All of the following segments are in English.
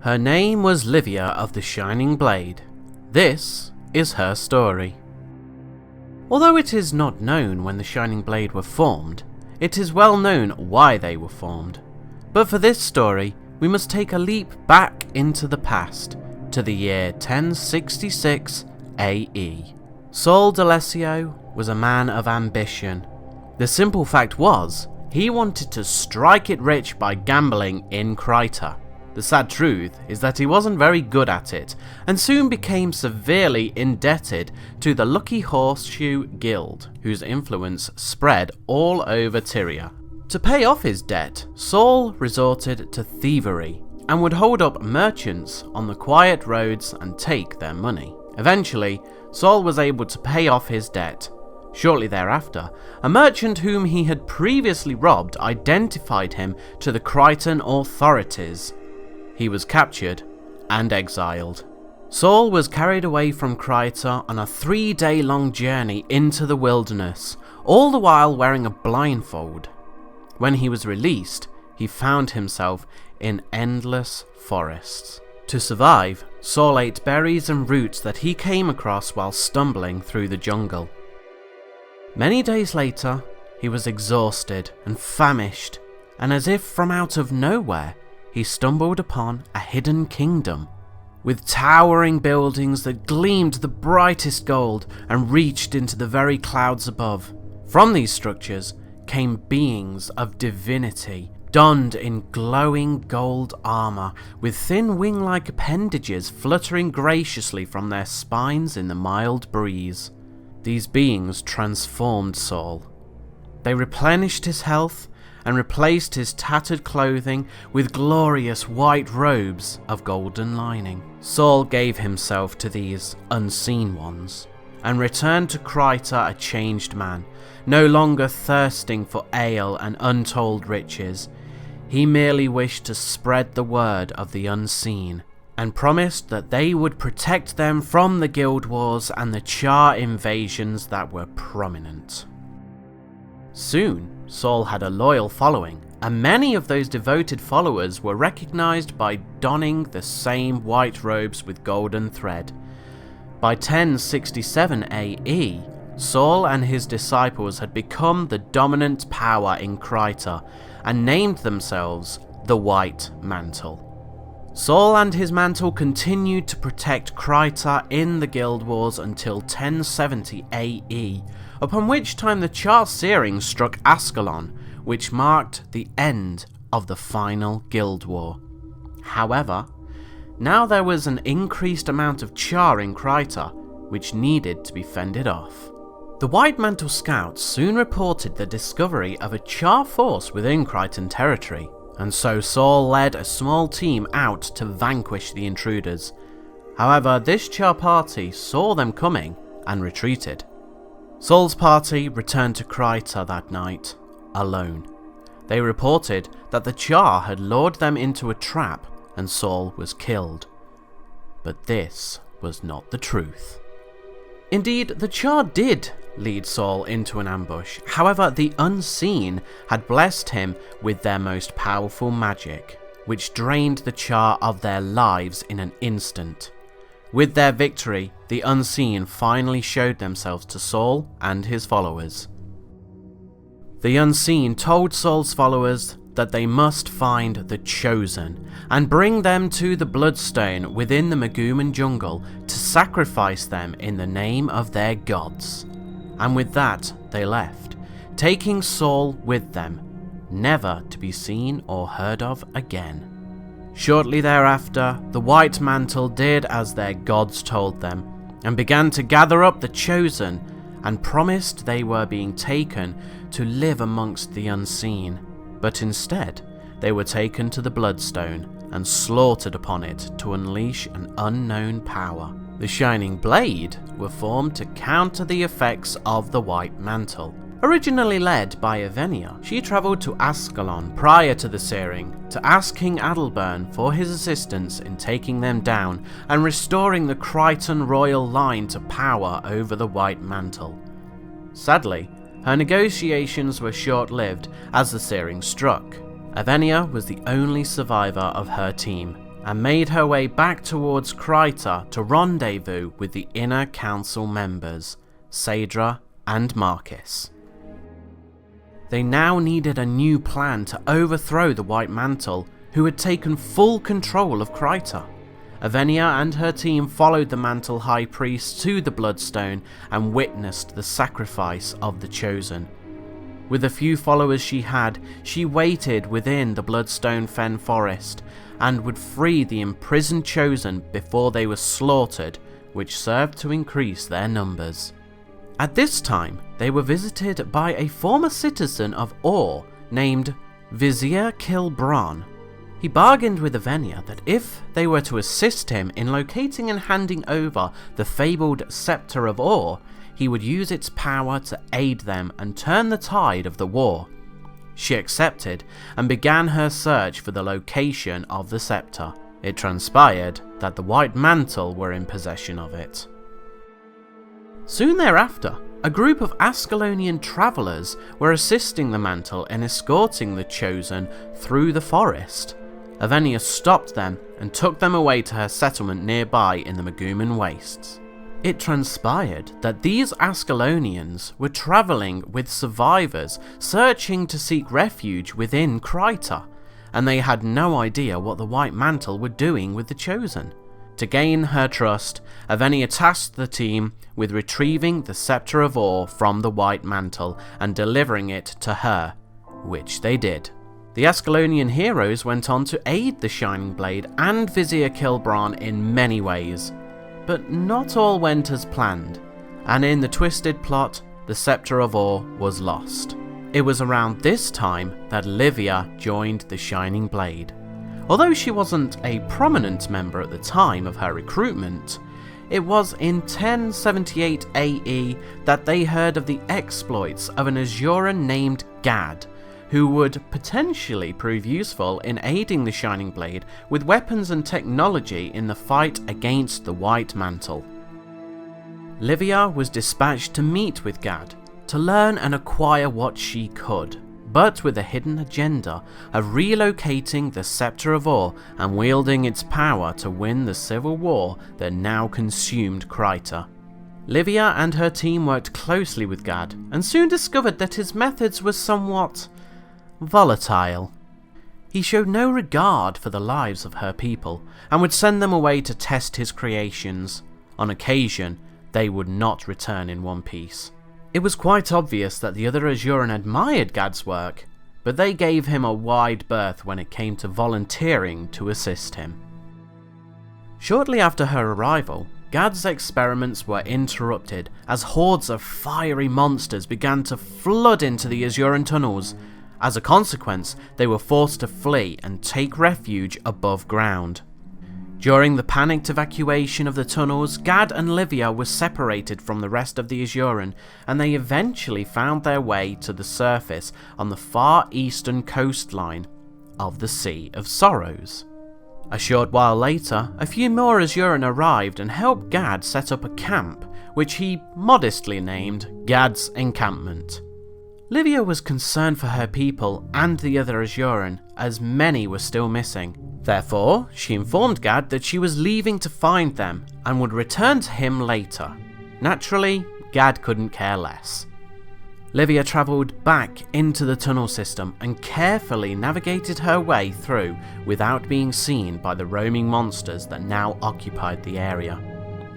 Her name was Livia of the Shining Blade. This is her story. Although it is not known when the Shining Blade were formed, it is well known why they were formed. But for this story, we must take a leap back into the past, to the year 1066 AE. Saul d'Alessio was a man of ambition. The simple fact was, he wanted to strike it rich by gambling in Kryta. The sad truth is that he wasn't very good at it, and soon became severely indebted to the Lucky Horseshoe Guild, whose influence spread all over Tyria. To pay off his debt, Saul resorted to thievery, and would hold up merchants on the quiet roads and take their money. Eventually, Saul was able to pay off his debt. Shortly thereafter, a merchant whom he had previously robbed identified him to the Krytan authorities. He was captured and exiled. Saul was carried away from Kryta on a 3-day-long journey into the wilderness, all the while wearing a blindfold. When he was released, he found himself in endless forests. To survive, Saul ate berries and roots that he came across while stumbling through the jungle. Many days later, he was exhausted and famished, and as if from out of nowhere, he stumbled upon a hidden kingdom, with towering buildings that gleamed the brightest gold and reached into the very clouds above. From these structures came beings of divinity, donned in glowing gold armor, with thin wing-like appendages fluttering graciously from their spines in the mild breeze. These beings transformed Saul. They replenished his health and replaced his tattered clothing with glorious white robes of golden lining. Saul gave himself to these unseen ones, and returned to Kryta a changed man, no longer thirsting for ale and untold riches. He merely wished to spread the word of the unseen, and promised that they would protect them from the guild wars and the Char invasions that were prominent. Soon, Saul had a loyal following, and many of those devoted followers were recognized by donning the same white robes with golden thread. By 1067 AE, Saul and his disciples had become the dominant power in Kryta, and named themselves the White Mantle. Saul and his mantle continued to protect Kryta in the guild wars until 1070 AE, upon which time the Char Searing struck Ascalon, which marked the end of the final guild war. However, now there was an increased amount of Char in Kryta, which needed to be fended off. The White Mantle Scouts soon reported the discovery of a Char force within Krytan territory, and so Saul led a small team out to vanquish the intruders. However, this Char party saw them coming and retreated. Saul's party returned to Kryta that night, alone. They reported that the Char had lured them into a trap and Saul was killed. But this was not the truth. Indeed, the Char did lead Saul into an ambush. However, the Unseen had blessed him with their most powerful magic, which drained the Char of their lives in an instant. With their victory, the Unseen finally showed themselves to Saul and his followers. The Unseen told Saul's followers that they must find the Chosen and bring them to the Bloodstone within the Maguman jungle to sacrifice them in the name of their gods. And with that, they left, taking Saul with them, never to be seen or heard of again. Shortly thereafter, the White Mantle did as their gods told them, and began to gather up the Chosen, and promised they were being taken to live amongst the Unseen. But instead, they were taken to the Bloodstone, and slaughtered upon it to unleash an unknown power. The Shining Blade were formed to counter the effects of the White Mantle. Originally led by Evenia, she travelled to Ascalon prior to the Searing to ask King Adalbern for his assistance in taking them down and restoring the Krytan royal line to power over the White Mantle. Sadly, her negotiations were short-lived as the Searing struck. Evenia was the only survivor of her team, and made her way back towards Kryta to rendezvous with the inner council members, Saedra and Marcus. They now needed a new plan to overthrow the White Mantle, who had taken full control of Kryta. Avenia and her team followed the Mantle High Priest to the Bloodstone and witnessed the sacrifice of the Chosen. With the few followers she had, she waited within the Bloodstone Fen Forest and would free the imprisoned Chosen before they were slaughtered, which served to increase their numbers. At this time, they were visited by a former citizen of Or named Vizier Kilbron. He bargained with Avenia that if they were to assist him in locating and handing over the fabled Scepter of Or, he would use its power to aid them and turn the tide of the war. She accepted and began her search for the location of the scepter. It transpired that the White Mantle were in possession of it. Soon thereafter, a group of Ascalonian travellers were assisting the Mantle in escorting the Chosen through the forest. Avenia stopped them and took them away to her settlement nearby in the Maguman Wastes. It transpired that these Ascalonians were travelling with survivors searching to seek refuge within Kryta, and they had no idea what the White Mantle were doing with the Chosen. To gain her trust, Avenia tasked the team with retrieving the Scepter of Or from the White Mantle and delivering it to her, which they did. The Ascalonian heroes went on to aid the Shining Blade and Vizier Kilbron in many ways, but not all went as planned, and in the twisted plot, the Scepter of Or was lost. It was around this time that Livia joined the Shining Blade. Although she wasn't a prominent member at the time of her recruitment, it was in 1078 AE that they heard of the exploits of an Azuran named Gad, who would potentially prove useful in aiding the Shining Blade with weapons and technology in the fight against the White Mantle. Livia was dispatched to meet with Gad, to learn and acquire what she could, but with a hidden agenda of relocating the Scepter of Or and wielding its power to win the civil war that now consumed Kryta. Livia and her team worked closely with Gad and soon discovered that his methods were somewhat volatile. He showed no regard for the lives of her people and would send them away to test his creations. On occasion, they would not return in one piece. It was quite obvious that the other Azuran admired Gad's work, but they gave him a wide berth when it came to volunteering to assist him. Shortly after her arrival, Gad's experiments were interrupted as hordes of fiery monsters began to flood into the Azuran tunnels. As a consequence, they were forced to flee and take refuge above ground. During the panicked evacuation of the tunnels, Gad and Livia were separated from the rest of the Azuran, and they eventually found their way to the surface on the far eastern coastline of the Sea of Sorrows. A short while later, a few more Azuran arrived and helped Gad set up a camp, which he modestly named Gad's Encampment. Livia was concerned for her people and the other Azuran, as many were still missing. Therefore, she informed Gad that she was leaving to find them and would return to him later. Naturally, Gad couldn't care less. Livia travelled back into the tunnel system and carefully navigated her way through without being seen by the roaming monsters that now occupied the area.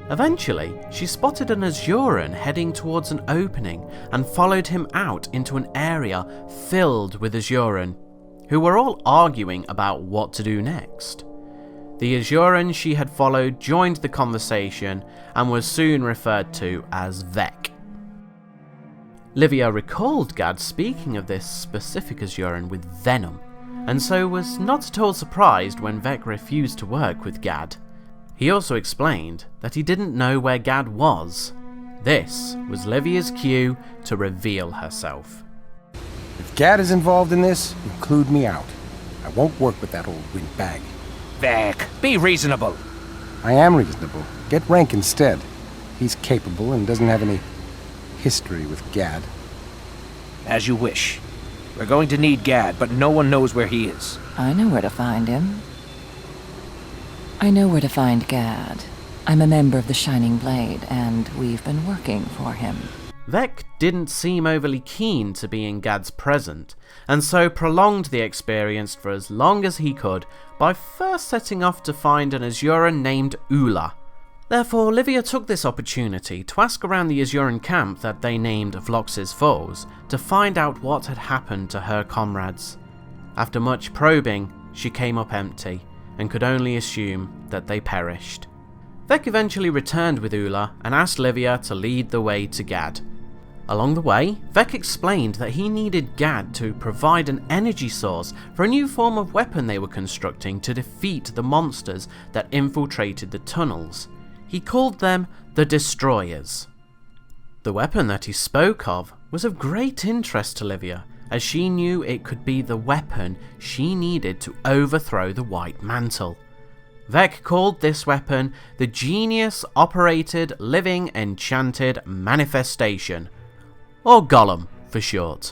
Eventually, she spotted an Azuran heading towards an opening and followed him out into an area filled with Azuran, who were all arguing about what to do next. The Azuran she had followed joined the conversation and was soon referred to as Vek. Livia recalled Gad speaking of this specific Azuran with venom, and so was not at all surprised when Vek refused to work with Gad. He also explained that he didn't know where Gad was. This was Livia's cue to reveal herself. If Gad is involved in this, include me out. I won't work with that old windbag. Vek, be reasonable. I am reasonable. Get Rank instead. He's capable and doesn't have any history with Gad. As you wish. We're going to need Gad, but no one knows where he is. I know where to find him. I know where to find Gad. I'm a member of the Shining Blade, and we've been working for him. Vec didn't seem overly keen to be in Gad's present, and so prolonged the experience for as long as he could by first setting off to find an Azuran named Ula. Therefore, Livia took this opportunity to ask around the Azuran camp that they named Vlox's Falls to find out what had happened to her comrades. After much probing, she came up empty, and could only assume that they perished. Vec eventually returned with Ula and asked Livia to lead the way to Gad. Along the way, Vec explained that he needed Gad to provide an energy source for a new form of weapon they were constructing to defeat the monsters that infiltrated the tunnels. He called them the Destroyers. The weapon that he spoke of was of great interest to Livia, as she knew it could be the weapon she needed to overthrow the White Mantle. Vec called this weapon the Genius-Operated Living Enchanted Manifestation, or Golem for short.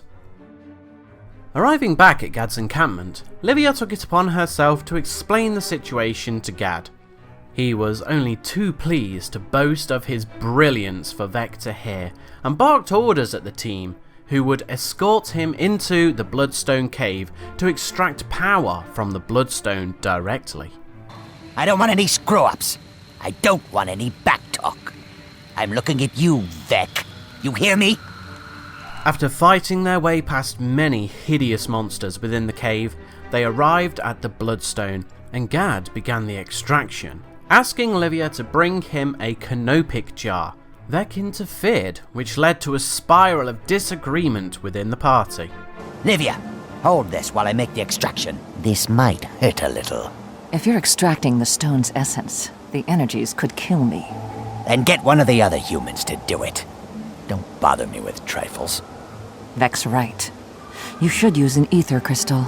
Arriving back at Gad's encampment, Livia took it upon herself to explain the situation to Gad. He was only too pleased to boast of his brilliance for Vec to hear, and barked orders at the team, who would escort him into the Bloodstone Cave to extract power from the Bloodstone directly. I don't want any screw-ups. I don't want any backtalk. I'm looking at you, Vec. You hear me? After fighting their way past many hideous monsters within the cave, they arrived at the Bloodstone, and Gad began the extraction, asking Livia to bring him a canopic jar. Vec interfered, which led to a spiral of disagreement within the party. Livia, hold this while I make the extraction. This might hurt a little. If you're extracting the stone's essence, the energies could kill me. Then get one of the other humans to do it. Don't bother me with trifles. Vec's right. You should use an ether crystal.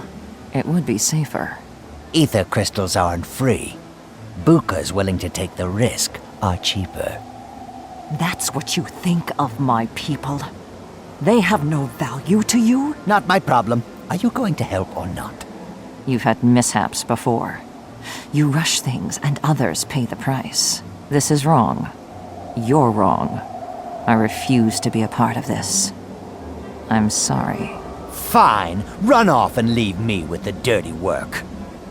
It would be safer. Ether crystals aren't free. Bukas willing to take the risk are cheaper. That's what you think of my people? They have no value to you? Not my problem. Are you going to help or not? You've had mishaps before. You rush things and others pay the price. This is wrong. You're wrong. I refuse to be a part of this. I'm sorry. Fine. Run off and leave me with the dirty work.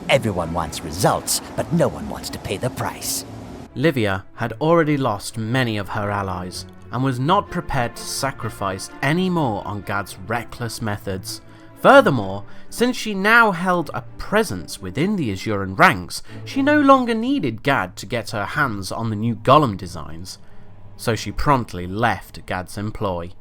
Everyone wants results, but no one wants to pay the price. Livia had already lost many of her allies, and was not prepared to sacrifice any more on Gad's reckless methods. Furthermore, since she now held a presence within the Azuran ranks, she no longer needed Gad to get her hands on the new golem designs, so she promptly left Gad's employ.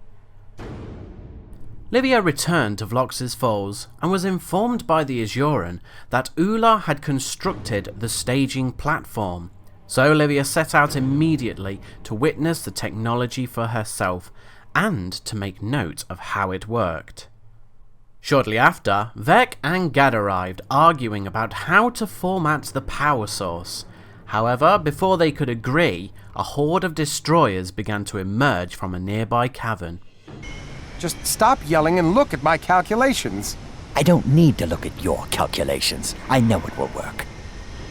Livia returned to Vlox's Falls and was informed by the Azuran that Ula had constructed the staging platform, so Livia set out immediately to witness the technology for herself and to make note of how it worked. Shortly after, Vec and Gad arrived, arguing about how to format the power source. However, before they could agree, a horde of destroyers began to emerge from a nearby cavern. Just stop yelling and look at my calculations. I don't need to look at your calculations. I know it will work.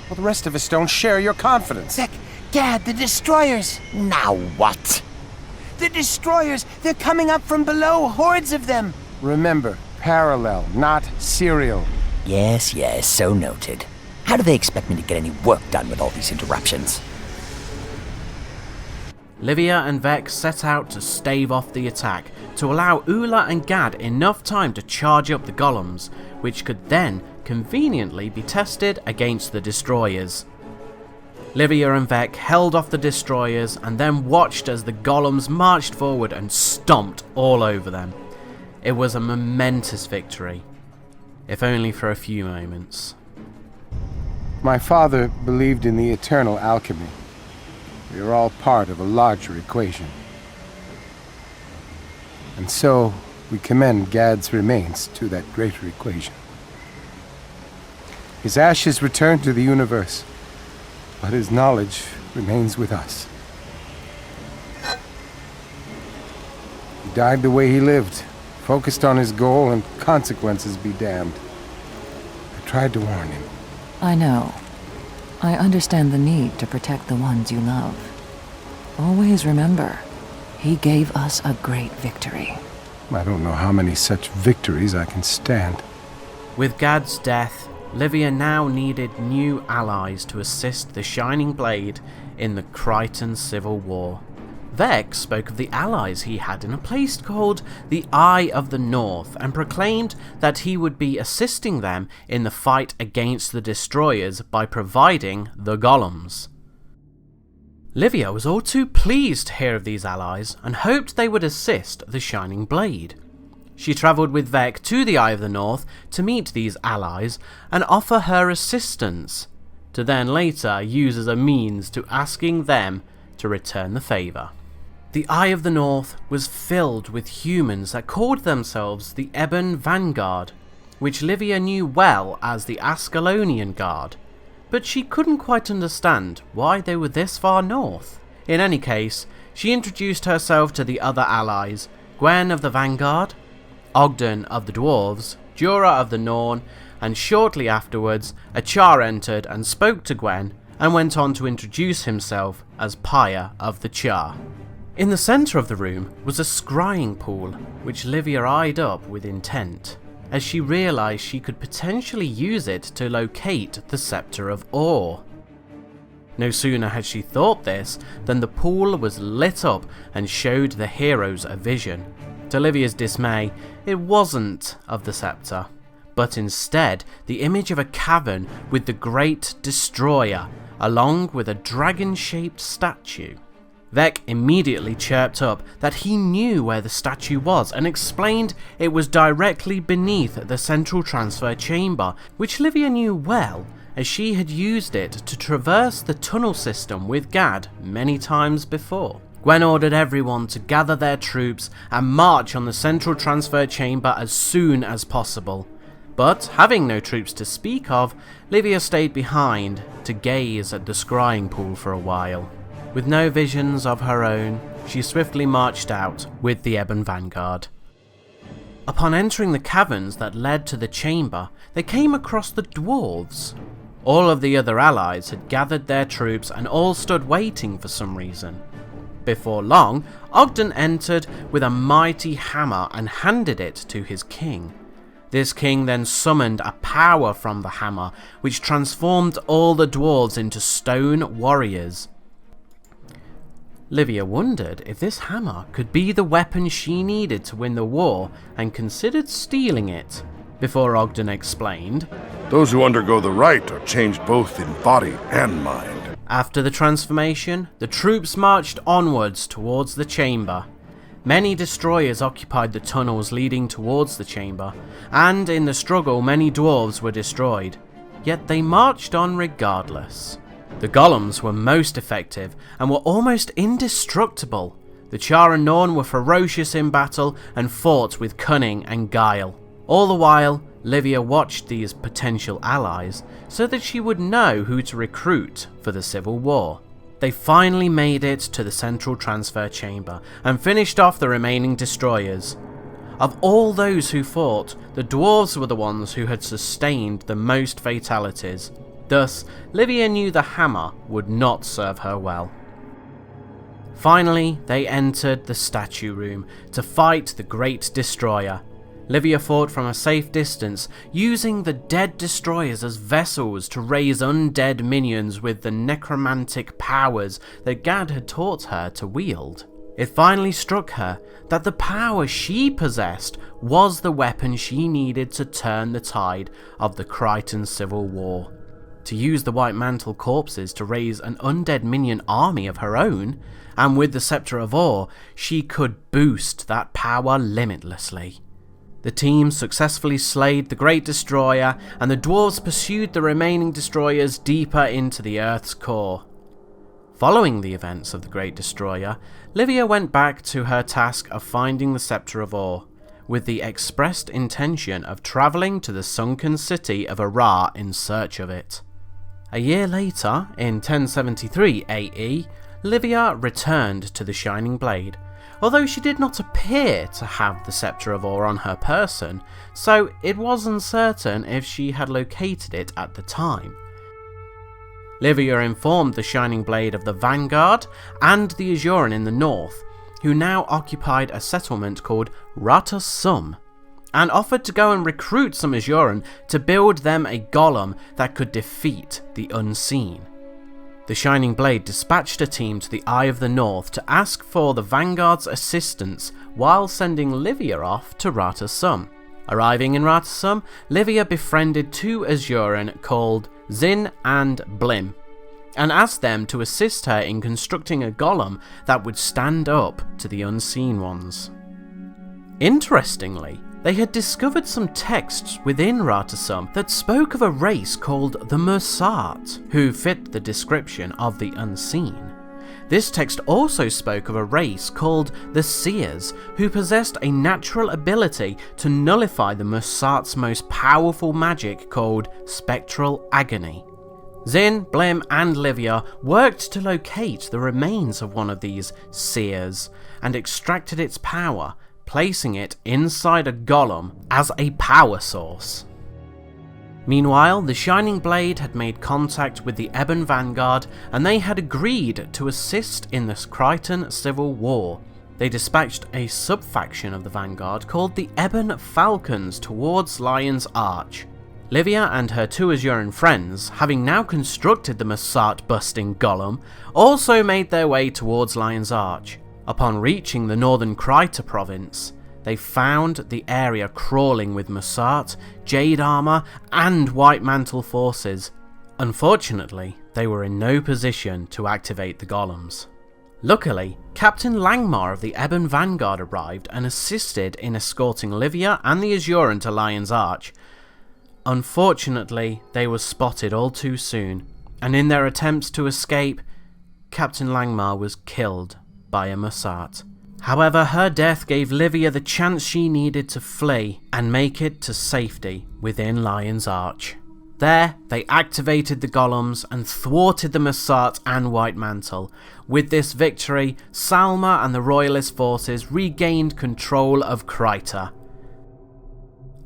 Well, the rest of us don't share your confidence. Vec, Gad, the destroyers! Now what? The destroyers! They're coming up from below, hordes of them! Remember, parallel, not serial. Yes, so noted. How do they expect me to get any work done with all these interruptions? Livia and Vec set out to stave off the attack, to allow Ula and Gad enough time to charge up the golems, which could then conveniently be tested against the destroyers. Livia and Vec held off the destroyers and then watched as the golems marched forward and stomped all over them. It was a momentous victory, if only for a few moments. My father believed in the eternal alchemy. We are all part of a larger equation. And so, we commend Gad's remains to that greater equation. His ashes return to the universe, but his knowledge remains with us. He died the way he lived, focused on his goal and consequences be damned. I tried to warn him. I know. I understand the need to protect the ones you love. Always remember, he gave us a great victory. I don't know how many such victories I can stand. With Gad's death, Livia now needed new allies to assist the Shining Blade in the Crichton Civil War. Vec spoke of the allies he had in a place called the Eye of the North and proclaimed that he would be assisting them in the fight against the destroyers by providing the golems. Livia was all too pleased to hear of these allies and hoped they would assist the Shining Blade. She travelled with Vec to the Eye of the North to meet these allies and offer her assistance, to then later use as a means to asking them to return the favour. The Eye of the North was filled with humans that called themselves the Ebon Vanguard, which Livia knew well as the Ascalonian Guard, but she couldn't quite understand why they were this far north. In any case, she introduced herself to the other allies, Gwen of the Vanguard, Ogden of the Dwarves, Jura of the Norn, and shortly afterwards, Achar entered and spoke to Gwen and went on to introduce himself as Pyre of the Char. In the centre of the room was a scrying pool, which Livia eyed up with intent, as she realised she could potentially use it to locate the Sceptre of Ore. No sooner had she thought this than the pool was lit up and showed the heroes a vision. To Livia's dismay, it wasn't of the sceptre, but instead the image of a cavern with the Great Destroyer, along with a dragon-shaped statue. Vec immediately chirped up that he knew where the statue was and explained it was directly beneath the central transfer chamber, which Livia knew well as she had used it to traverse the tunnel system with Gad many times before. Gwen ordered everyone to gather their troops and march on the central transfer chamber as soon as possible. But, having no troops to speak of, Livia stayed behind to gaze at the scrying pool for a while. With no visions of her own, she swiftly marched out with the Ebon Vanguard. Upon entering the caverns that led to the chamber, they came across the dwarves. All of the other allies had gathered their troops and all stood waiting for some reason. Before long, Ogden entered with a mighty hammer and handed it to his king. This king then summoned a power from the hammer, which transformed all the dwarves into stone warriors. Livia wondered if this hammer could be the weapon she needed to win the war and considered stealing it, before Ogden explained, "Those who undergo the rite are changed both in body and mind." After the transformation, the troops marched onwards towards the chamber. Many destroyers occupied the tunnels leading towards the chamber, and in the struggle many dwarves were destroyed, yet they marched on regardless. The golems were most effective and were almost indestructible. The Char and Norn were ferocious in battle and fought with cunning and guile. All the while, Livia watched these potential allies so that she would know who to recruit for the Civil War. They finally made it to the central transfer chamber and finished off the remaining destroyers. Of all those who fought, the dwarves were the ones who had sustained the most fatalities. Thus, Livia knew the hammer would not serve her well. Finally, they entered the statue room to fight the Great Destroyer. Livia fought from a safe distance, using the dead destroyers as vessels to raise undead minions with the necromantic powers that Gad had taught her to wield. It finally struck her that the power she possessed was the weapon she needed to turn the tide of the Crichton Civil War. To use the White Mantle corpses to raise an undead minion army of her own, and with the Sceptre of Ore, she could boost that power limitlessly. The team successfully slayed the Great Destroyer, and the dwarves pursued the remaining destroyers deeper into the Earth's core. Following the events of the Great Destroyer, Livia went back to her task of finding the Sceptre of Ore, with the expressed intention of travelling to the sunken city of Arar in search of it. A year later, in 1073 AE, Livia returned to the Shining Blade, although she did not appear to have the Sceptre of Ore on her person, so it was uncertain if she had located it at the time. Livia informed the Shining Blade of the Vanguard and the Azuran in the north, who now occupied a settlement called Rata Sum, and offered to go and recruit some Azuran to build them a golem that could defeat the Unseen. The Shining Blade dispatched a team to the Eye of the North to ask for the Vanguard's assistance while sending Livia off to Rata Sum. Arriving in Rata Sum, Livia befriended two Azuran called Zin and Blim, and asked them to assist her in constructing a golem that would stand up to the Unseen Ones. Interestingly, they had discovered some texts within Rata Sum that spoke of a race called the Mursat, who fit the description of the Unseen. This text also spoke of a race called the Seers, who possessed a natural ability to nullify the Mursat's most powerful magic called Spectral Agony. Zin, Blim and Livia worked to locate the remains of one of these Seers and extracted its power, placing it inside a golem as a power source. Meanwhile, the Shining Blade had made contact with the Ebon Vanguard, and they had agreed to assist in the Krytan Civil War. They dispatched a sub-faction of the Vanguard called the Ebon Falcons towards Lion's Arch. Livia and her two Azuran friends, having now constructed the Mursat-busting golem, also made their way towards Lion's Arch. Upon reaching the northern Kryta province, they found the area crawling with Mursat, Jade Armor, and White Mantle forces. Unfortunately, they were in no position to activate the golems. Luckily, Captain Langmar of the Ebon Vanguard arrived and assisted in escorting Livia and the Azuran to Lion's Arch. Unfortunately, they were spotted all too soon, and in their attempts to escape, Captain Langmar was killed by a Mursat. However, her death gave Livia the chance she needed to flee and make it to safety within Lion's Arch. There, they activated the golems and thwarted the Mursat and White Mantle. With this victory, Salma and the Royalist forces regained control of Kryta.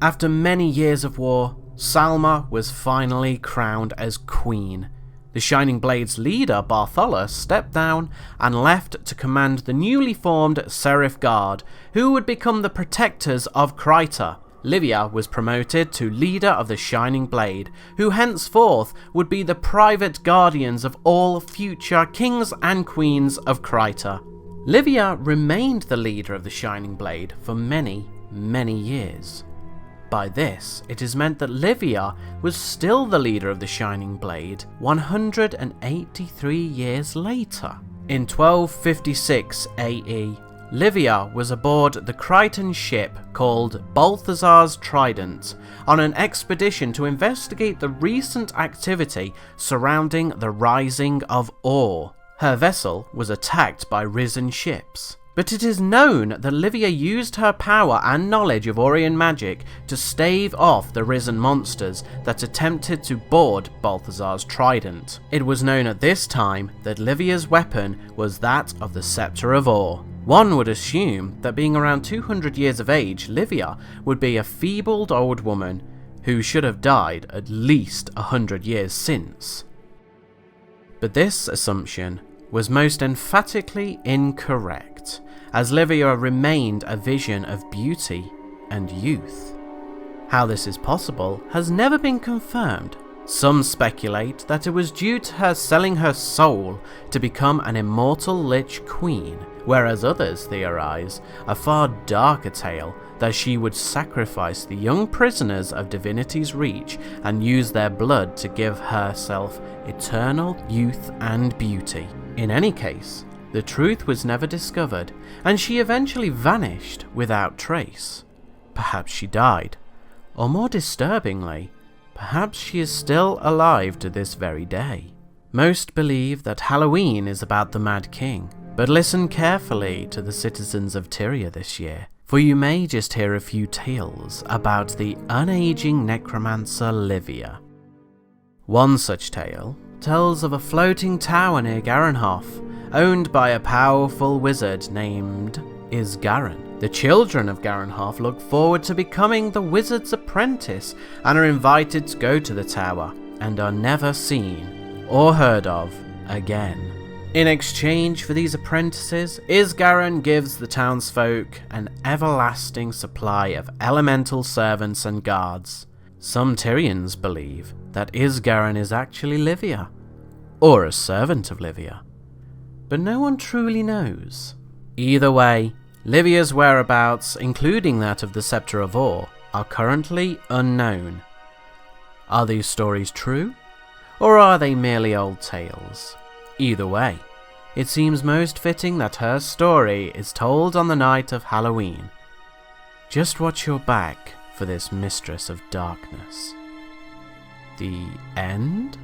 After many years of war, Salma was finally crowned as Queen. The Shining Blade's leader, Barthola, stepped down and left to command the newly formed Seraph Guard, who would become the protectors of Kryta. Livia was promoted to leader of the Shining Blade, who henceforth would be the private guardians of all future kings and queens of Kryta. Livia remained the leader of the Shining Blade for many, many years. By this, it is meant that Livia was still the leader of the Shining Blade 183 years later. In 1256 AE, Livia was aboard the Krytan ship called Balthazar's Trident on an expedition to investigate the recent activity surrounding the Rising of Or. Her vessel was attacked by risen ships. But it is known that Livia used her power and knowledge of Orion magic to stave off the risen monsters that attempted to board Balthazar's trident. It was known at this time that Livia's weapon was that of the Scepter of Or. One would assume that being around 200 years of age, Livia would be a feebled old woman who should have died at least 100 years since. But this assumption was most emphatically incorrect, as Livia remained a vision of beauty and youth. How this is possible has never been confirmed. Some speculate that it was due to her selling her soul to become an immortal Lich Queen, whereas others theorize a far darker tale that she would sacrifice the young prisoners of Divinity's Reach and use their blood to give herself eternal youth and beauty. In any case, the truth was never discovered, and she eventually vanished without trace. Perhaps she died, or more disturbingly, perhaps she is still alive to this very day. Most believe that Halloween is about the Mad King, but listen carefully to the citizens of Tyria this year, for you may just hear a few tales about the unaging necromancer Livia. One such tale tells of a floating tower near Garenhof, owned by a powerful wizard named Isgaran. The children of Garenhof look forward to becoming the wizard's apprentice and are invited to go to the tower, and are never seen or heard of again. In exchange for these apprentices, Isgaran gives the townsfolk an everlasting supply of elemental servants and guards. Some Tyrians believe that Isgaran is actually Livia, or a servant of Livia, but no one truly knows. Either way, Livia's whereabouts, including that of the Scepter of Ore, are currently unknown. Are these stories true, or are they merely old tales? Either way, it seems most fitting that her story is told on the night of Halloween. Just watch your back for this mistress of darkness. The end?